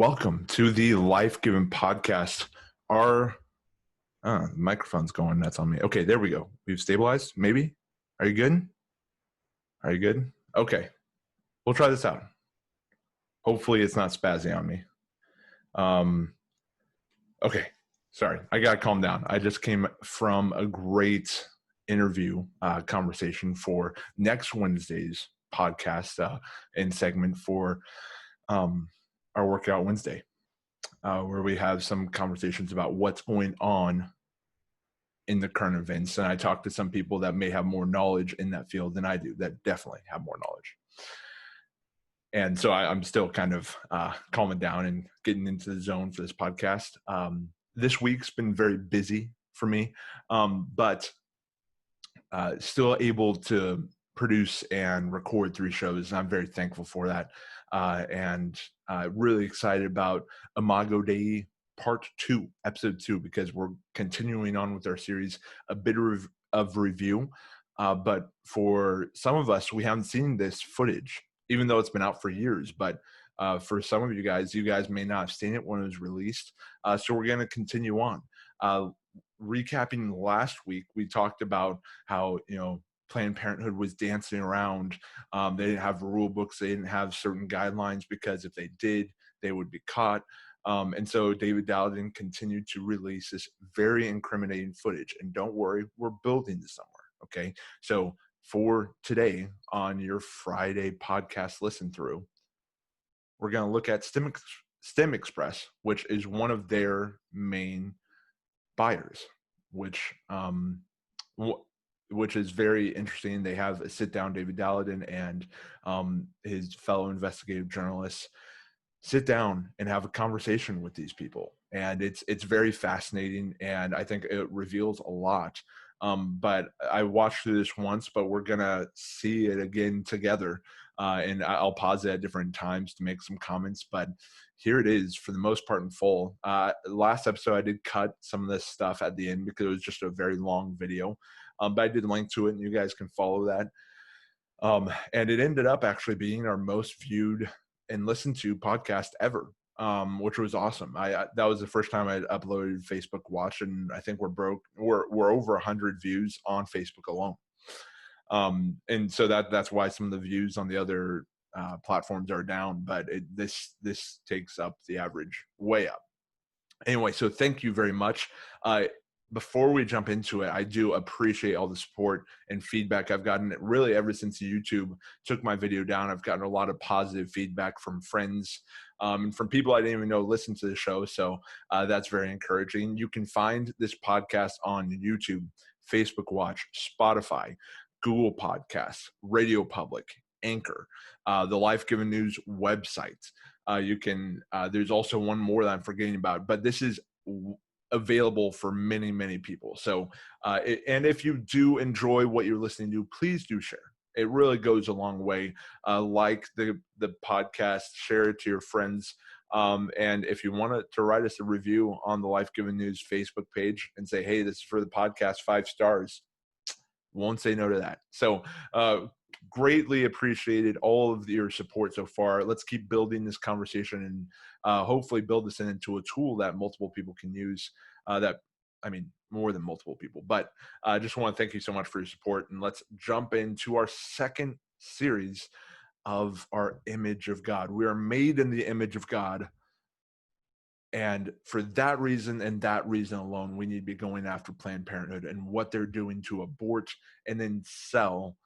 Welcome to the Life Given podcast. Our microphone's going nuts on me. Okay, there we go. We've stabilized, maybe? Are you good? Are you good? Okay, we'll try this out. Hopefully it's not spazzing on me. Okay, sorry. I got to calm down. I just came from a great interview conversation for next Wednesday's podcast and segment for our Workout Wednesday. Where we have some conversations about what's going on in the current events. And I talked to some people that may have more knowledge in that field than I do, that definitely have more knowledge. And so I'm still kind of calming down and getting into the zone for this podcast. This week's been very busy for me, but still able to produce and record 3 shows. And I'm very thankful for that. And really excited about Imago Dei Part 2, Episode 2, because we're continuing on with our series, a bit of review. But for some of us, we haven't seen this footage, even though it's been out for years. But for some of you guys may not have seen it when it was released. So we're going to continue on. Recapping last week, we talked about how, Planned Parenthood was dancing around. They didn't have rule books. They didn't have certain guidelines because if they did, they would be caught. And so David Daleiden continued to release this very incriminating footage. And don't worry, we're building this somewhere, okay? So for today on your Friday podcast listen through, we're going to look at StemExpress, which is one of their main buyers, which is very interesting. They have a sit down, David Daleiden and his fellow investigative journalists sit down and have a conversation with these people. And it's very fascinating. And I think it reveals a lot. But I watched through this once, but we're going to see it again together. And I'll pause it at different times to make some comments, but here it is for the most part in full. Last episode, I did cut some of this stuff at the end because it was just a very long video. But I did link to it and you guys can follow that. And it ended up actually being our most viewed and listened to podcast ever, which was awesome. That was the first time I uploaded Facebook Watch, and I think we're over 100 views on Facebook alone. And so that's why some of the views on the other platforms are down, but this takes up the average way up. Anyway, so thank you very much. Before we jump into it, I do appreciate all the support and feedback I've gotten really ever since YouTube took my video down. I've gotten a lot of positive feedback from friends and from people I didn't even know listen to the show. So that's very encouraging. You can find this podcast on YouTube, Facebook Watch, Spotify, Google Podcasts, Radio Public, Anchor, the Life Given News website. There's also one more that I'm forgetting about, but this is available for many, many people. So, and if you do enjoy what you're listening to, please do share. It really goes a long way. Like the podcast, share it to your friends. And if you want to write us a review on the Life Given News Facebook page and say, hey, this is for the podcast, 5 stars, won't say no to that. So greatly appreciated all of your support so far. Let's keep building this conversation and hopefully build this into a tool that multiple people can use. More than multiple people. But I just want to thank you so much for your support. And let's jump into our second series of our image of God. We are made in the image of God. And for that reason and that reason alone, we need to be going after Planned Parenthood and what they're doing to abort and then sell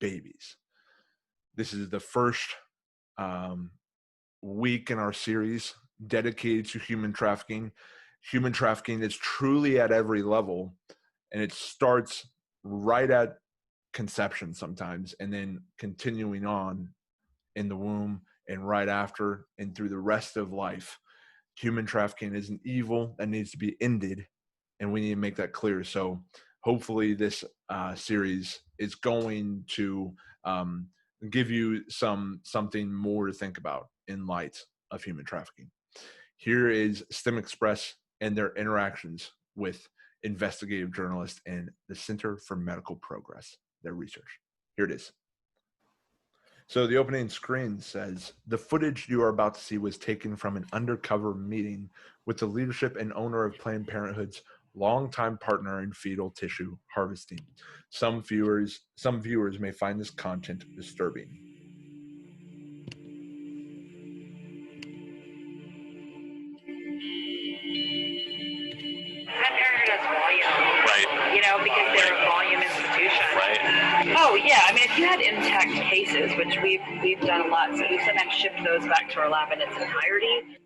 babies. This is the first week in our series dedicated to human trafficking. Human trafficking is truly at every level, and it starts right at conception sometimes, and then continuing on in the womb and right after and through the rest of life. Human trafficking is an evil that needs to be ended, and we need to make that clear. So hopefully this series is going to give you something more to think about in light of human trafficking. Here is StemExpress and their interactions with investigative journalists and the Center for Medical Progress, their research. Here it is. So the opening screen says, the footage you are about to see was taken from an undercover meeting with the leadership and owner of Planned Parenthood's longtime partner in fetal tissue harvesting. Some viewers may find this content disturbing. Planned Parenthood has volume, Right. you know, because they're a volume institution. Right. Oh yeah, I mean, if you had intact cases, which we've done a lot, so we sometimes ship those back to our lab in its entirety.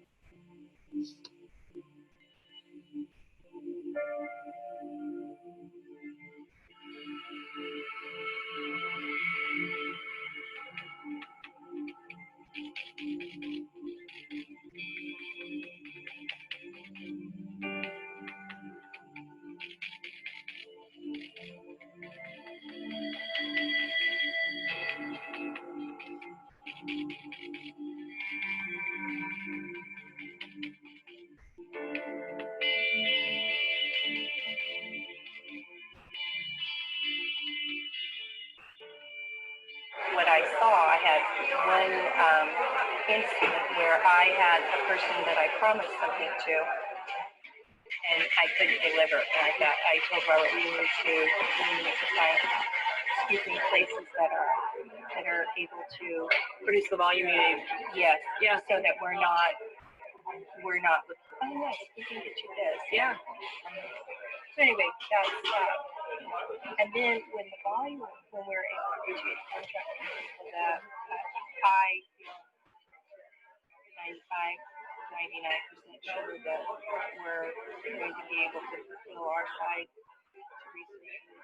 What I saw, I had one incident where I had a person that I promised something to, and I couldn't deliver. And I told Robert we need to find places that are able to produce the volume you need. Yes. Yeah. So that we're not. Oh yes, we can get you this. Yeah. So anyway, that's and then when we're able to negotiate contracts with people that I feel 99% sure that we're going to be able to fulfill our side to researchers.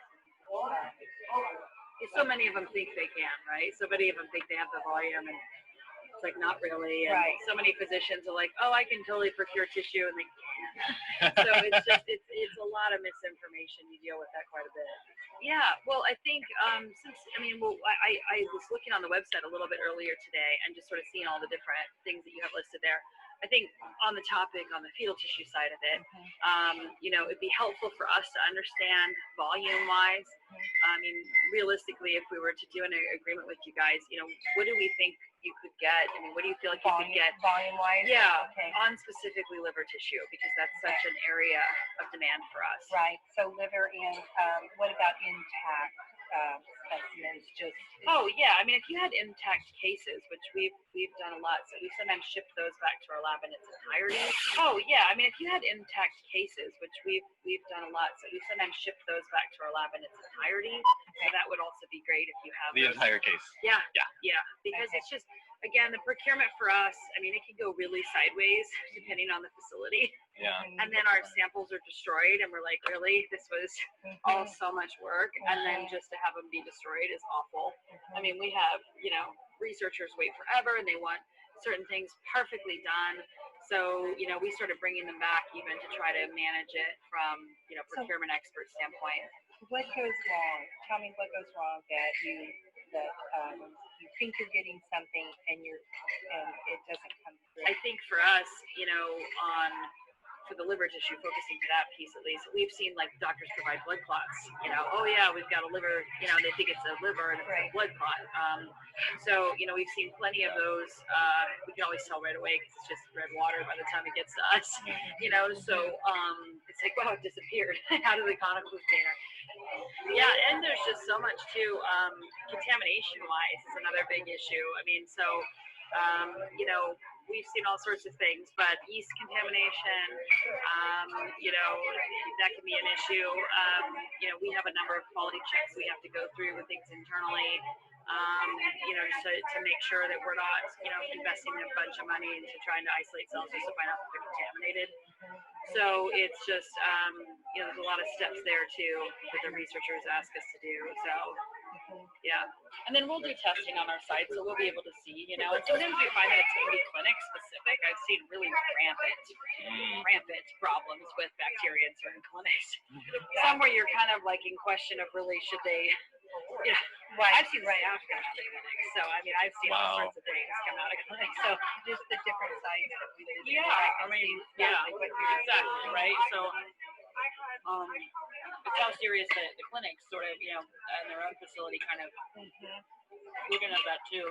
So many of them think they can, right? So many of them think they have the volume, and it's like not really. And right. So many physicians are like, "Oh, I can totally procure tissue," and they can't. So it's just it's a lot of misinformation. You deal with that quite a bit. Yeah. Well, I think I was looking on the website a little bit earlier today and just sort of seeing all the different things that you have listed there. I think on the topic, on the fetal tissue side of it, it'd be helpful for us to understand volume-wise. I mean, realistically, if we were to do an agreement with you guys, what do we think you could get? I mean, what do you feel like you could get? Volume-wise? Yeah, okay. On specifically liver tissue, because that's such an area of demand for us. Right. So liver and what about intact specimens? Oh yeah, I mean, if you had intact cases, which we've done a lot, so we sometimes ship those back to our lab in its entirety. Oh yeah, I mean, if you had intact cases, which we've done a lot, so we sometimes ship those back to our lab in its entirety. So that would also be great if you have the entire case. Yeah, because it's just, again, the procurement for us, I mean, it can go really sideways depending on the facility. Yeah. And then our samples are destroyed, and we're like, really? This was all so much work, and then just to have them be destroyed is awful. I mean, we have, researchers wait forever, and they want certain things perfectly done. So, we started bringing them back even to try to manage it from, procurement expert standpoint. What goes wrong? Tell me what goes wrong that you think you're getting something and it doesn't come through. I think for us, for the liver tissue, focusing to that piece at least, we've seen like doctors provide blood clots. Oh yeah, we've got a liver. They think it's a liver and it's a blood clot. So we've seen plenty of those. We can always tell right away because it's just red water by the time it gets to us. So it's like, wow, it disappeared out of the conical container. Yeah, and there's just so much too. Contamination wise is another big issue. I mean, so we've seen all sorts of things, but yeast contamination, that can be an issue. We have a number of quality checks we have to go through with things internally, to make sure that we're not, investing a bunch of money into trying to isolate cells just to find out that they're contaminated. So it's just, there's a lot of steps there too that the researchers ask us to do. So, yeah. And then we'll do testing on our site, so we'll be able to see, and sometimes we find that it's going to be clinic specific. I've seen really rampant problems with bacteria in certain clinics. Some where you're kind of like in question of really should they, I've seen right after the clinic. So, I mean, I've seen all sorts of things come out of clinic. So just the different sites that we did. Yeah, I mean, exactly, right? So It's how serious the clinics sort of, in their own facility kind of looking at that too.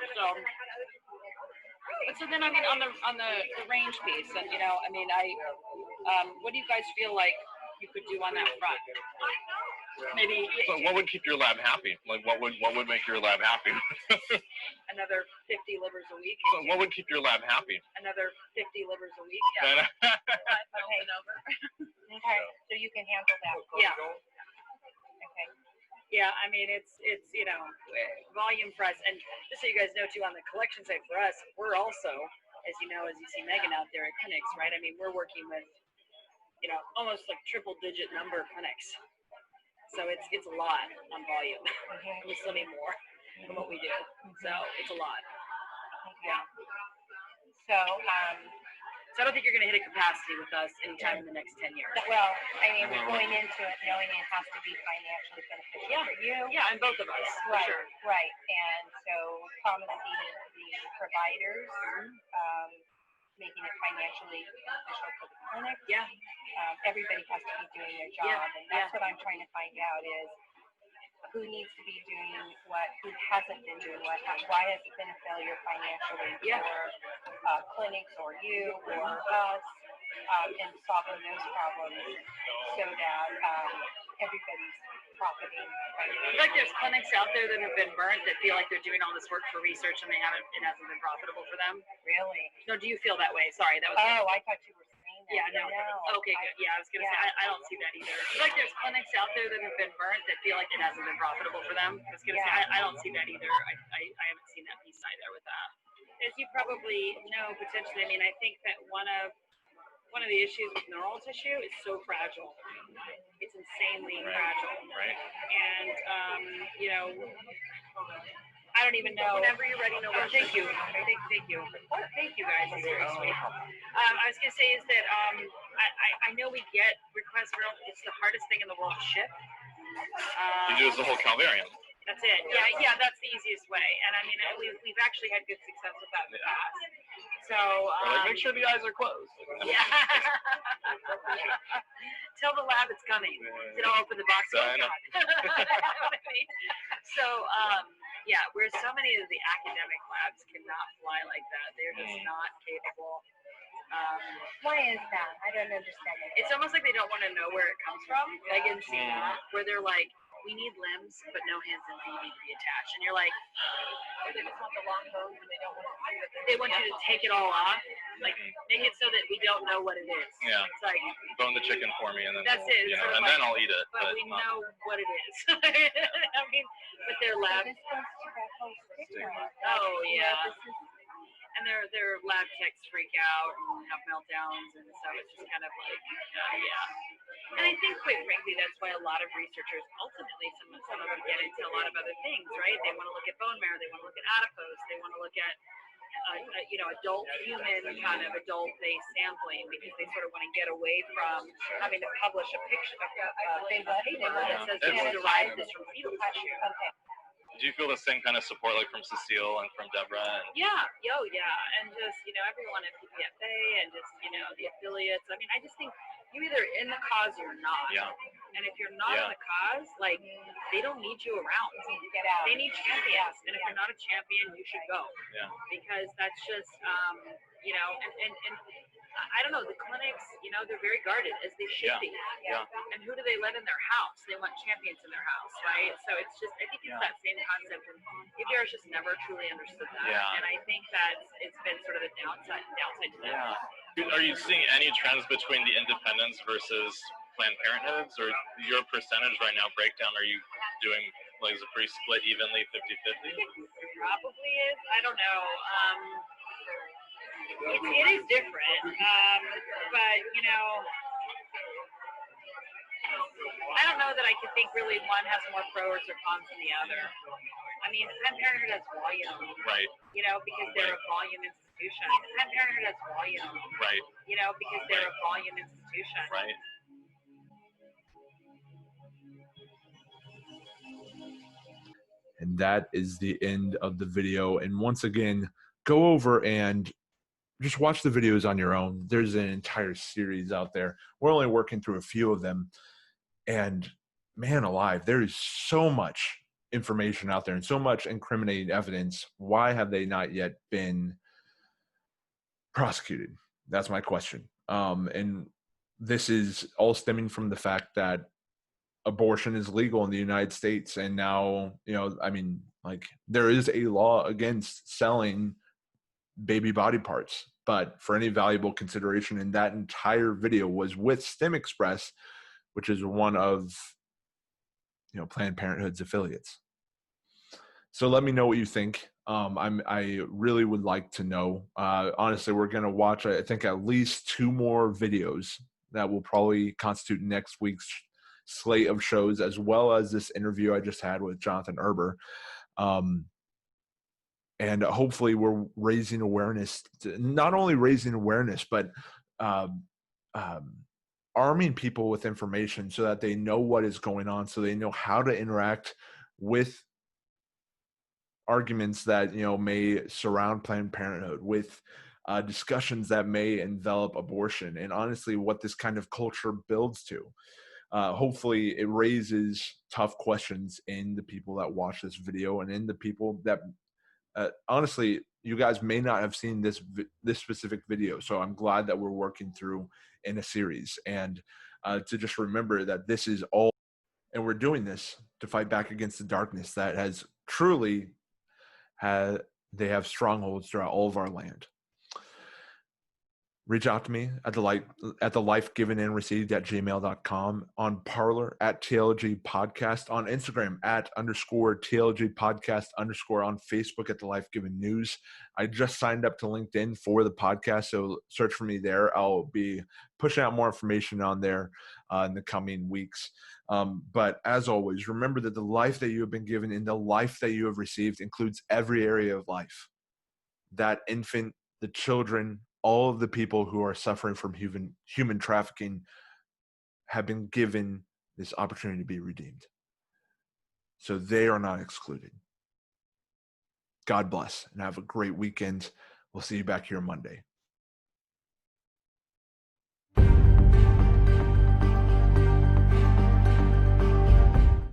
So then, I mean, on the range piece, and what do you guys feel like you could do on that front? Maybe. So what would keep your lab happy? Like, what would make your lab happy? Another 50 livers a week. So what would keep your lab happy? Another 50 livers a week. Yeah. Okay, so you can handle that. Yeah. Okay. Yeah, I mean, it's volume for us, and just so you guys know too, on the collection side for us, we're also, as you see Megan out there at clinics, right? I mean, we're working with, almost like triple-digit number of clinics, so it's a lot on volume. We still need more than what we do, so it's a lot. Yeah. So, So I don't think you're going to hit a capacity with us anytime in the next 10 years. well, I mean, we're going into it knowing it has to be financially beneficial for you. Yeah, and both of us, for Right, sure. right. And so promising the providers, making it financially beneficial for the clinic. Yeah. Everybody has to be doing their job. Yeah, And that's what I'm trying to find out is who needs to be doing what, who hasn't been doing what, why has it been a failure financially for clinics or you or us, and solving those problems so that everybody's profiting. I feel like there's clinics out there that have been burnt that feel like they're doing all this work for research and it hasn't been profitable for them. Really? No, do you feel that way? Sorry, that was. Oh, I thought you were saying that. Yeah, no. Okay, good. Yeah, I was gonna say I don't see that either. I feel like there's clinics out there that have been burnt that feel like it hasn't been profitable for them. I was gonna say I don't see that either. I haven't seen that piece either with that. As you probably know, potentially, I mean, I think that one of the issues with neural tissue is so fragile. It's insanely fragile. Right. And I don't even know. Whenever you're ready, no. Thank you. Thank you. Thank you guys. That's very sweet. I was gonna say is that I know we get requests for it's the hardest thing in the world to ship. You do the whole calvarium. That's it. Yeah, that's the easiest way. And I mean, we've actually had good success with that in the past. So Make sure the eyes are closed. Yeah. Tell the lab it's coming. Then I'll open the box. Oh, God. So yeah, where so many of the academic labs cannot fly like that. They're just not capable. Why is that? I don't understand it. It's almost like they don't want to know where it comes from. Like in CMP, where they're like, we need limbs, but no hands and feet need to be attached. And you're like, They just want the long bones and they don't want to see it. they want you to take it all off, like make it so that we don't know what it is. Yeah. It's like, Bone the chicken for me, and then that's it. and then I'll eat it. But we know what it is. I mean, but their lab. This goes to that whole stigma. Oh yeah. This is And their lab techs freak out and have meltdowns, and so it's just kind of like, yeah. And I think, quite frankly, that's why a lot of researchers ultimately, some of them get into a lot of other things, right? They want to look at bone marrow, they want to look at adipose, they want to look at, adult human kind of adult-based sampling because they sort of want to get away from having to publish a picture, a paper that says they derived this from fetal tissue. okay. Do you feel the same kind of support like from Cecile and from Deborah? And Yeah, and just everyone at PPFA and just the affiliates. I mean, I just think you either in the cause or you're not. Yeah. And if you're not in the cause, like they don't need you around. You need to get out. They need champions, and if you're not a champion, you should go. Yeah. Because that's just and I don't know, the clinics, they're very guarded as they should be. Yeah. And who do they let in their house? They want champions in their house, right? So it's just, I think it's that same concept. And PPR's just never truly understood that. Yeah. And I think that it's been sort of a downside to them. Yeah. Are you seeing any trends between the independents versus Planned Parenthoods, or your percentage right now breakdown? Are you doing like is it pretty split evenly, 50-50? Probably is. I don't know. It is different, but I don't know that I could think really one has more pros or cons than the other. I mean, Planned Parenthood has volume, Right. Because they're a volume institution. Planned Parenthood has volume, Right. Because they're a volume institution. Right. And that is the end of the video. And once again, go over and just watch the videos on your own. There's an entire series out there. We're only working through a few of them. And man alive, there is so much information out there and so much incriminating evidence. Why have they not yet been prosecuted? That's my question. And this is all stemming from the fact that abortion is legal in the United States. And now, I mean, like, there is a law against selling baby body parts, but for any valuable consideration, and that entire video was with StemExpress, which is one of Planned Parenthood's affiliates. So let me know what you think. I really would like to know. Honestly, we're going to watch, I think, at least 2 more videos that will probably constitute next week's slate of shows, as well as this interview I just had with Jonathan Erber. And hopefully we're raising awareness, not only raising awareness, but arming people with information so that they know what is going on, so they know how to interact with arguments that may surround Planned Parenthood, with discussions that may envelop abortion, and honestly what this kind of culture builds to. Hopefully it raises tough questions in the people that watch this video, and in the people that honestly, you guys may not have seen this specific video. So I'm glad that we're working through in a series, and to just remember that this is all, and we're doing this to fight back against the darkness that has truly they have strongholds throughout all of our land. Reach out to me at the life given and received at gmail.com, on Parler at TLG podcast, on Instagram at _TLG podcast _ on Facebook at the Life Given News. I just signed up to LinkedIn for the podcast, so search for me there. I'll be pushing out more information on there in the coming weeks. But as always, remember that the life that you have been given and the life that you have received includes every area of life. That infant, the children, all of the people who are suffering from human trafficking have been given this opportunity to be redeemed. So they are not excluded. God bless and have a great weekend. We'll see you back here Monday.